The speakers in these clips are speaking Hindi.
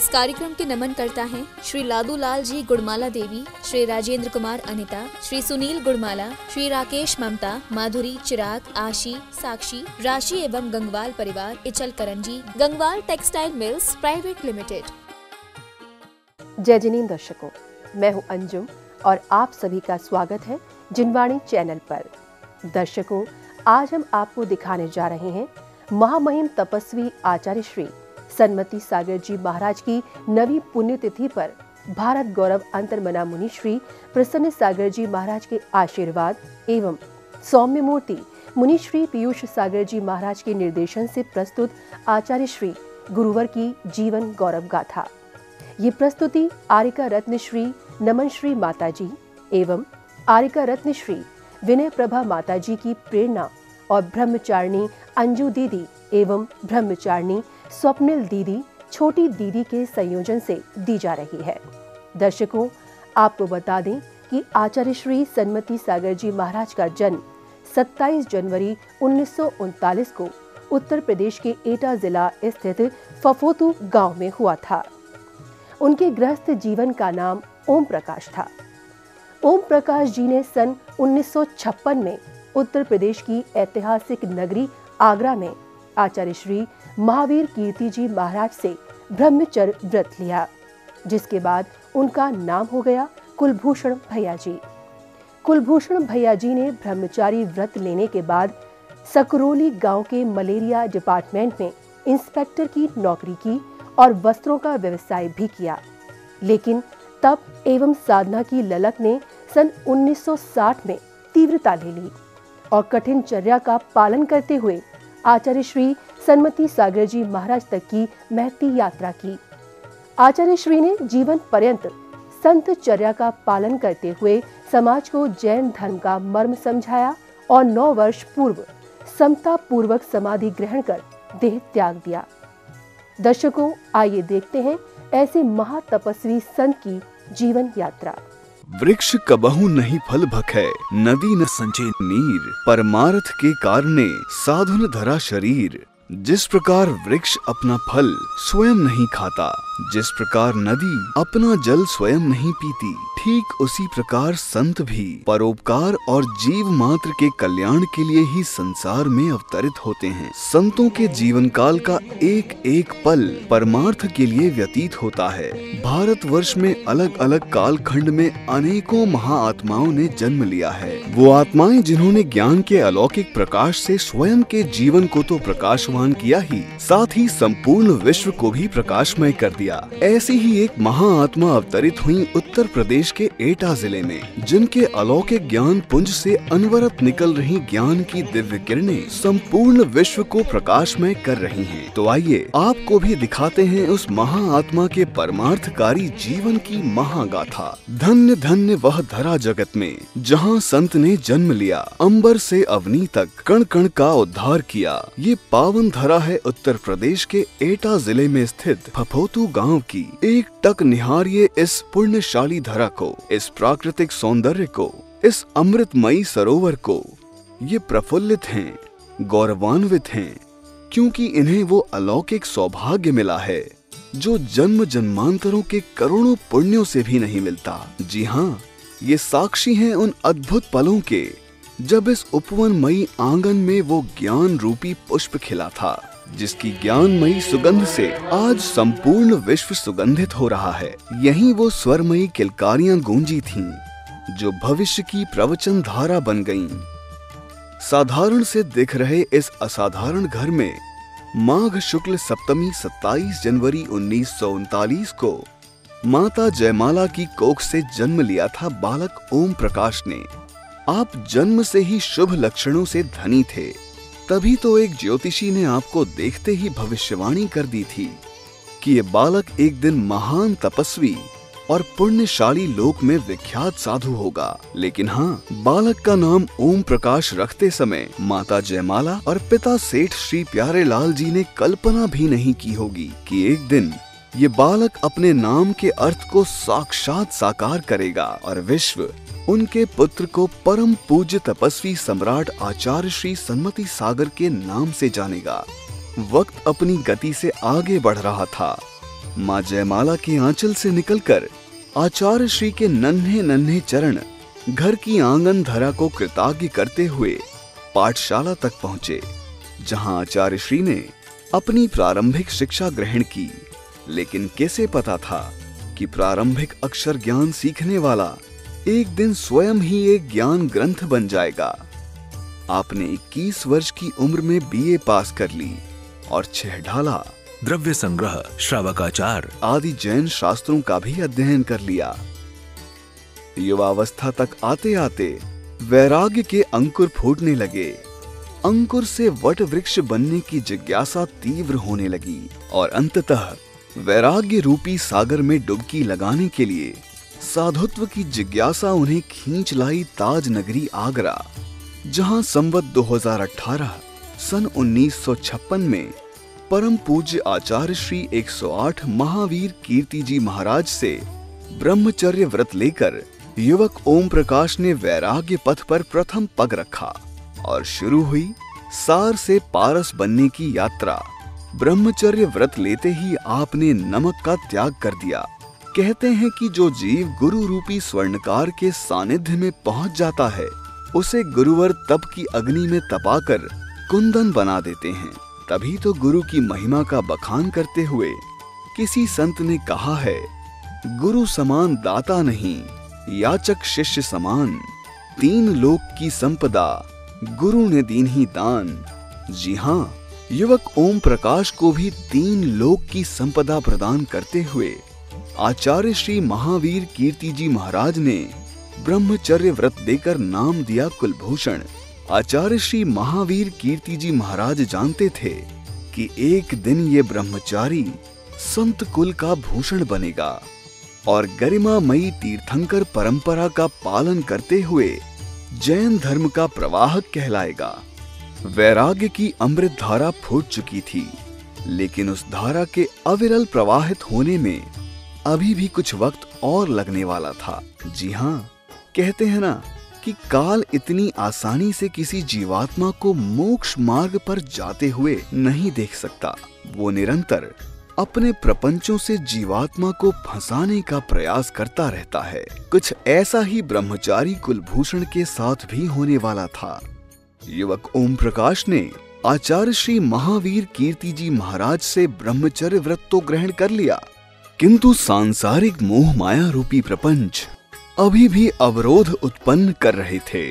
इस कार्यक्रम के नमन करता है श्री लादूलाल जी गुड़माला देवी, श्री राजेंद्र कुमार अनिता, श्री सुनील गुड़माला, श्री राकेश ममता, माधुरी, चिराग, आशी, साक्षी, राशि एवं गंगवाल परिवार, Ichalkaranji, Gangwal textile mills private limited. जय जिनेंद्र दर्शकों, मैं हूं अंजुम और आप सभी का स्वागत है जिनवाणी चैनल पर। दर्शकों, आज हम आपको दिखाने जा रहे हैं महामहिम तपस्वी आचार्य श्री सन्मति सागर जी महाराज की नवी पुण्यतिथि पर भारत गौरव अंतर्मना मुनि श्री प्रसन्न सागर जी महाराज के आशीर्वाद एवं सौम्य मूर्ति मुनि श्री पीयूष सागर जी महाराज के निर्देशन से प्रस्तुत आचार्य श्री गुरुवर की जीवन गौरव गाथा। ये प्रस्तुति आरिका रत्न श्री नमन श्री माता जी एवं आरिका रत्न श्री विनय प्रभा माता जी की प्रेरणा और ब्रह्मचारिणी अंजू दीदी एवं ब्रह्मचारिणी स्वप्निल दीदी छोटी दीदी के संयोजन से दी जा रही है। दर्शकों, आपको बता दें कि आचार्य श्री सन्मति सागर जी महाराज का जन्म 27 जनवरी 1939 को उत्तर प्रदेश के एटा जिला स्थित फफोतू गांव में हुआ था। उनके गृहस्थ जीवन का नाम ओम प्रकाश था। ओम प्रकाश जी ने सन 1956 में उत्तर प्रदेश की ऐतिहासिक नगरी आगरा में आचार्य श्री महावीर कीर्ति जी महाराज से ब्रह्मचर्य व्रत लिया, जिसके बाद उनका नाम हो गया कुलभूषण भैया जी। कुलभूषण भैया जी ने ब्रह्मचारी व्रत लेने के बाद सकरोली गांव के मलेरिया डिपार्टमेंट में इंस्पेक्टर की नौकरी की और वस्त्रों का व्यवसाय भी किया। लेकिन तप एवं साधना की ललक ने सन 1960 में तीव्रता ले ली और कठिन चर्या का पालन करते हुए आचार्य श्री सन्मति सागर जी महाराज तक की महती यात्रा की। आचार्य श्री ने जीवन पर्यंत संत चर्या का पालन करते हुए समाज को जैन धर्म का मर्म समझाया और 9 वर्ष पूर्व समता पूर्वक समाधि ग्रहण कर देह त्याग दिया। दर्शकों, आइए देखते हैं ऐसे महातपस्वी संत की जीवन यात्रा। वृक्ष कबहु नहीं फल भखै, नदी न संचे नीर, परमार्थ के कारणे साधुन धरा शरीर। जिस प्रकार वृक्ष अपना फल स्वयं नहीं खाता, जिस प्रकार नदी अपना जल स्वयं नहीं पीती, ठीक उसी प्रकार संत भी परोपकार और जीव मात्र के कल्याण के लिए ही संसार में अवतरित होते हैं। संतों के जीवन काल का एक एक पल परमार्थ के लिए व्यतीत होता है। भारतवर्ष में अलग अलग काल खंड में अनेकों महाआत्माओं ने जन्म लिया है। वो आत्माएं जिन्होंने ज्ञान के अलौकिक प्रकाश से स्वयं के जीवन को तो प्रकाशवान किया ही, साथ ही संपूर्ण विश्व को भी प्रकाशमय कर दिया। ऐसी ही एक महाआत्मा अवतरित हुई उत्तर प्रदेश के एटा जिले में, जिनके अलौकिक ज्ञान पुंज से अनवरत निकल रही ज्ञान की दिव्य किरणें संपूर्ण विश्व को प्रकाशमय कर रही हैं। तो आइए आपको भी दिखाते हैं उस महाआत्मा के परमार्थकारी जीवन की महागाथा। धन्य धन्य वह धरा जगत में जहाँ संत ने जन्म लिया, अंबर से अवनी तक कण कण का उद्धार किया। ये पावन धरा है उत्तर प्रदेश के एटा जिले में स्थित फफोतू गांव की। एक टक निहारिए इस पुण्यशाली धरा को, इस प्राकृतिक सौंदर्य को, इस अमृतमयी सरोवर को। ये प्रफुल्लित हैं, गौरवान्वित हैं, क्योंकि इन्हें वो अलौकिक सौभाग्य मिला है जो जन्म जन्मांतरों के करोड़ों पुण्यों से भी नहीं मिलता। जी हाँ, ये साक्षी हैं उन अद्भुत पलों के जब इस उपवनमयी आंगन में वो ज्ञान रूपी पुष्प खिला था, जिसकी ज्ञानमयी सुगंध से आज संपूर्ण विश्व सुगंधित हो रहा है। यहीं वो स्वरमयी किलकारियां गूंजी थीं, जो भविष्य की प्रवचन धारा बन गईं। साधारण से दिख रहे इस असाधारण घर में माघ शुक्ल सप्तमी 27 जनवरी 1939 को माता जयमाला की कोख से जन्म लिया था बालक ओम प्रकाश ने। आप जन्म से ही शुभ लक्षणों से धनी थे, तभी तो एक ज्योतिषी ने आपको देखते ही भविष्यवाणी कर दी थी कि ये बालक एक दिन महान तपस्वी और पुण्यशाली लोक में विख्यात साधु होगा। लेकिन हाँ, बालक का नाम ओम प्रकाश रखते समय माता जयमाला और पिता सेठ श्री प्यारे लाल जी ने कल्पना भी नहीं की होगी कि एक दिन ये बालक अपने नाम के अर्थ को साक्षात साकार करेगा और विश्व उनके पुत्र को परम पूज्य तपस्वी सम्राट आचार्य श्री सन्मति सागर के नाम से जानेगा। वक्त अपनी गति से आगे बढ़ रहा था। माँ जयमाला के आंचल से निकलकर आचार्य श्री के नन्हे नन्हे चरण घर की आंगन धरा को कृतज्ञ करते हुए पाठशाला तक पहुँचे, जहाँ आचार्य श्री ने अपनी प्रारंभिक शिक्षा ग्रहण की। लेकिन कैसे पता था कि प्रारंभिक अक्षर ज्ञान सीखने वाला एक दिन स्वयं ही एक ज्ञान ग्रंथ बन जाएगा। आपने 21 वर्ष की उम्र में बीए पास कर ली और 6 ढाला, द्रव्य संग्रह, श्रावकाचार आदि जैन शास्त्रों का भी अध्ययन कर लिया। युवावस्था तक आते आते वैराग्य के अंकुर फूटने लगे। अंकुर से वट वृक्ष बनने की जिज्ञासा तीव्र होने लगी और अंततः वैराग्य रूपी सागर में डुबकी लगाने के लिए साधुत्व की जिज्ञासा उन्हें खींच लाई ताज नगरी आगरा, जहां संवत 2018 सन 1956 में परम पूज्य आचार्य श्री 108 महावीर कीर्ति जी महाराज से ब्रह्मचर्य व्रत लेकर युवक ओम प्रकाश ने वैराग्य पथ पर प्रथम पग रखा और शुरू हुई सार से पारस बनने की यात्रा। ब्रह्मचर्य व्रत लेते ही आपने नमक का त्याग कर दिया। कहते हैं कि जो जीव गुरु रूपी स्वर्णकार के सानिध्य में पहुंच जाता है, उसे गुरुवर तप की अग्नि में तपाकर कुंदन बना देते हैं। तभी तो गुरु की महिमा का बखान करते हुए किसी संत ने कहा है, गुरु समान दाता नहीं, याचक शिष्य समान, 3 लोक की संपदा गुरु ने दीन ही दान। जी हाँ, युवक ओम प्रकाश को भी 3 लोक की संपदा प्रदान करते हुए आचार्य श्री महावीर कीर्ति जी महाराज ने ब्रह्मचर्य व्रत देकर नाम दिया कुलभूषण। आचार्य श्री महावीर कीर्ति जी महाराज जानते थे कि एक दिन ये ब्रह्मचारी संत कुल का भूषण बनेगा और गरिमामयी तीर्थंकर परंपरा का पालन करते हुए जैन धर्म का प्रवाहक कहलाएगा। वैराग्य की अमृत धारा फूट चुकी थी, लेकिन उस धारा के अविरल प्रवाहित होने में अभी भी कुछ वक्त और लगने वाला था। जी हाँ, कहते हैं ना कि काल इतनी आसानी से किसी जीवात्मा को मोक्ष मार्ग पर जाते हुए नहीं देख सकता। वो निरंतर अपने प्रपंचों से जीवात्मा को फंसाने का प्रयास करता रहता है। कुछ ऐसा ही ब्रह्मचारी कुलभूषण के साथ भी होने वाला था। युवक ओम प्रकाश ने आचार्य श्री महावीर कीर्ति जी महाराज से ब्रह्मचर्य व्रत तो ग्रहण कर लिया, किंतु सांसारिक मोह माया रूपी प्रपंच अभी भी अवरोध उत्पन्न कर रहे थे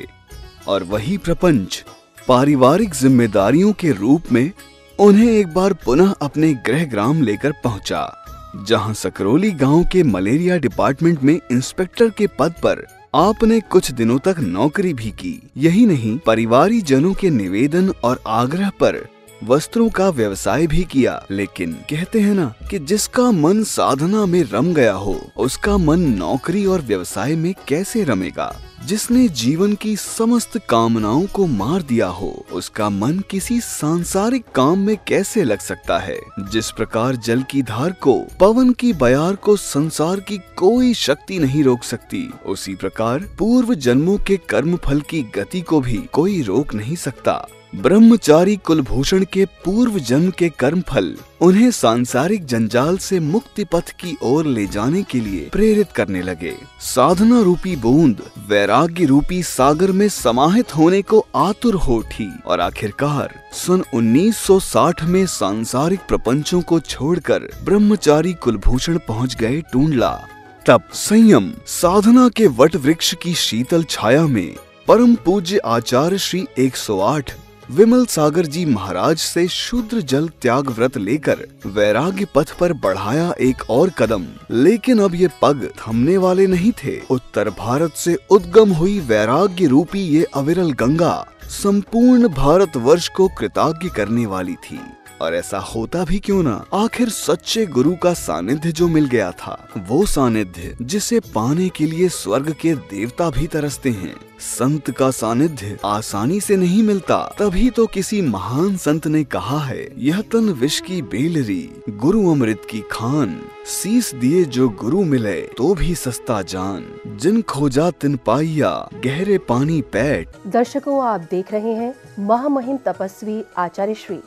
और वही प्रपंच पारिवारिक जिम्मेदारियों के रूप में उन्हें एक बार पुनः अपने गृह ग्राम लेकर पहुंचा, जहां सकरोली गांव के मलेरिया डिपार्टमेंट में इंस्पेक्टर के पद पर आपने कुछ दिनों तक नौकरी भी की। यही नहीं, परिवारी जनों के निवेदन और आग्रह पर वस्त्रों का व्यवसाय भी किया। लेकिन कहते हैं ना कि जिसका मन साधना में रम गया हो, उसका मन नौकरी और व्यवसाय में कैसे रमेगा। जिसने जीवन की समस्त कामनाओं को मार दिया हो, उसका मन किसी सांसारिक काम में कैसे लग सकता है। जिस प्रकार जल की धार को, पवन की बयार को संसार की कोई शक्ति नहीं रोक सकती, उसी प्रकार पूर्व जन्मों के कर्म फल की गति को भी कोई रोक नहीं सकता। ब्रह्मचारी कुलभूषण के पूर्व जन्म के कर्म फल उन्हें सांसारिक जंजाल से मुक्ति पथ की ओर ले जाने के लिए प्रेरित करने लगे। साधना रूपी बूंद वैराग्य रूपी सागर में समाहित होने को आतुर हो उठी और आखिरकार सन 1960 में सांसारिक प्रपंचों को छोड़कर ब्रह्मचारी कुलभूषण पहुंच गए टूंडला। तब संयम साधना के वट वृक्ष की शीतल छाया में परम पूज्य आचार्य श्री 108 विमल सागर जी महाराज से शूद्र जल त्याग व्रत लेकर वैराग्य पथ पर बढ़ाया एक और कदम। लेकिन अब ये पग थमने वाले नहीं थे। उत्तर भारत से उद्गम हुई वैराग्य रूपी ये अविरल गंगा संपूर्ण भारतवर्ष को कृतज्ञ करने वाली थी। और ऐसा होता भी क्यों ना, आखिर सच्चे गुरु का सानिध्य जो मिल गया था, वो सानिध्य जिसे पाने के लिए स्वर्ग के देवता भी तरसते हैं। संत का सानिध्य आसानी से नहीं मिलता। तभी तो किसी महान संत ने कहा है, यह तन विष की बेलरी, गुरु अमृत की खान, शीस दिए जो गुरु मिले तो भी सस्ता जान, जिन खोजा तिन पाइया, गहरे पानी पैठ। दर्शकों, आप देख रहे हैं महामहिम तपस्वी आचार्य श्री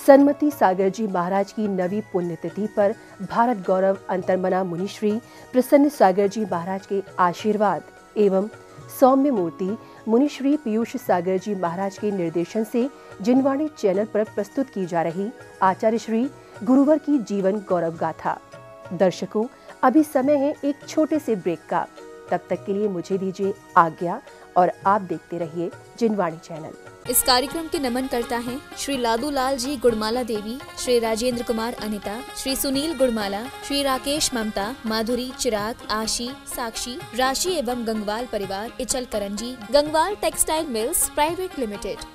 सन्मति सागर जी महाराज की नवी पुण्यतिथि पर भारत गौरव अंतर्मना मुनिश्री प्रसन्न सागर जी महाराज के आशीर्वाद एवं सौम्य मूर्ति मुनिश्री पीयूष सागर जी महाराज के निर्देशन से जिनवाणी चैनल पर प्रस्तुत की जा रही आचार्य श्री गुरुवर की जीवन गौरव गाथा। दर्शकों, अभी समय है एक छोटे से ब्रेक का। तब तक के लिए मुझे दीजिए आज्ञा और आप देखते रहिए जिनवाणी चैनल। इस कार्यक्रम के नमन करता है श्री लादू लाल जी गुड़माला देवी, श्री राजेंद्र कुमार अनिता, श्री सुनील गुड़माला, श्री राकेश ममता, माधुरी, चिराग, आशी, साक्षी, राशि एवं गंगवाल परिवार, Ichalkaranji, Gangwal textile mills private limited.